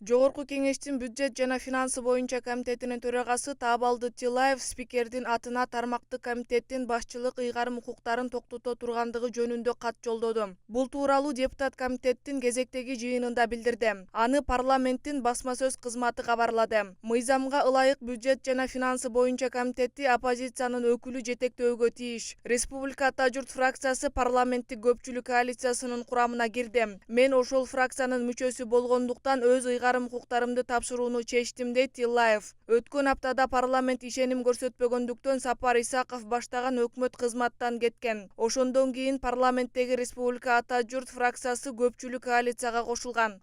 Жогорку кеңештин бюджет жана финансы боюнча комитетинин төрагасы Таабалды Тилаев спикердин атына тармактык комитеттин башчылык ыйгарым укуктарын токтото тургандыгы жөнүндө кат жолдоду. Бул тууралуу депутат комитеттин кезектеги жыйынында билдирди. Аны парламенттин басма сөз кызматы кабарлады. Мыйзамга ылайык бюджет жана финансы боюнча комитетти оппозициянын өкүлү жетектөөгө тийиш. Республика Ата журт фракциясы парламенттик көпчүлүк коалициясынын курамына кирди. Мен ошол фракциянын мүчөсү болгондуктан өз ыйгарым укуктарымды тапшырууну чечтим, дейт Тилаев. Өткөн аптада парламент ишеним көрсөтпөгөндүктөн Сапар Исаков баштаган өкмөт кызматтан кеткен. Ошондон кийин парламенттеги Республика Ата журт фракциясы көпчүлүк коалицияга кошулган.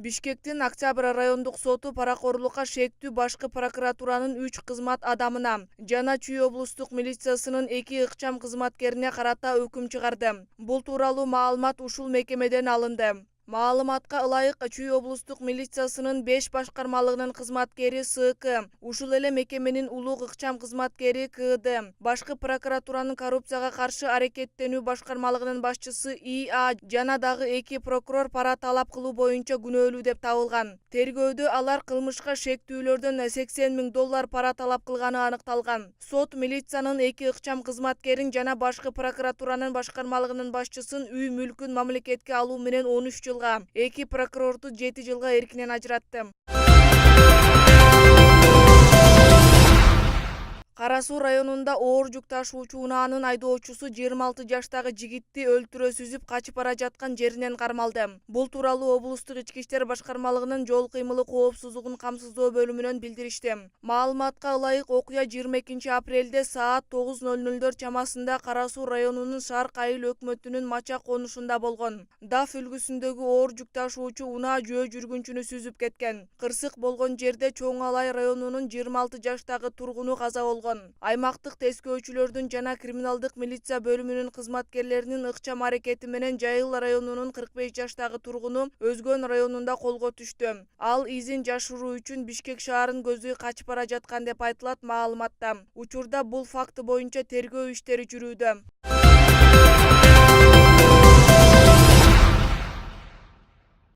Бишкектин Октябрь райондук соту паракорлукка шектүү башкы прокуратуранын 3 кызмат адамына жана Чүй облустук милициясынын 2 ыкчам кызматкерине карата өкүм чыгарды. Бул тууралуу маалымат ушул мекемеден алынды. Маалыматка ылайык Чүй облустук милициясынын 5 башкармалыгынын кызматкери СК, ушул эле мекеменин улуг ыкчам кызматкери КД, башкы прокуратуранын коррупцияга каршы аракеттенүү башкармалыгынын башчысы ИА жана дагы 2 прокурор пара талап кылуу боюнча күнөөлүү деп табылган. Тергөөдө алар кылмышка шектүүлөрдөн $80,000 пара талап кылганы аныкталган. Сот милициянын 2 ыкчам кызматкерин жана башкы прокуратуранын башкармалыгынын башчысын үй мүлкүн мамлекетке алуу менен 13 жылга, 2 прокурорду 7 жылга эркинен ажыратты. Кара Суу районунда оор жүк ташуучу унаанын айдоочусу 26 жаштагы жигитти өлтүрө сүзүп качып бара жаткан жеринен кармалды. Бул тууралуу облустук ички иштер башкармалыгынын жол кыймылы коопсуздугун камсыздоо бөлүмүнөн билдиришти. Маалыматка ылайык окуя 22 апрелде саат 9:00 чамасында Кара Суу районунун Шарк айыл өкмөтүнүн Мача конушунда болгон. ДАФ үлгүсүндөгү оор жүк ташуучу унаа жөө жүргүнчүнү сүзүп кеткен. Кырсык болгон жерде Чоң Алай районунун 26 жаштагы тургуну каза болгон. Аймактык тескөөчүлөрдүн жана криминалдык милиция бөлүмүнүн кызматкерлеринин ыкчам аракети менен Жайыл районунун 45 жаштагы тургуну Өзгөн районунда колго түштү. Ал изин жашыруу үчүн Бишкек шаарын көздөй качып бара жаткан деп айтылат маалыматта. Учурда бул факты боюнча тергөө иштери жүрүүдө.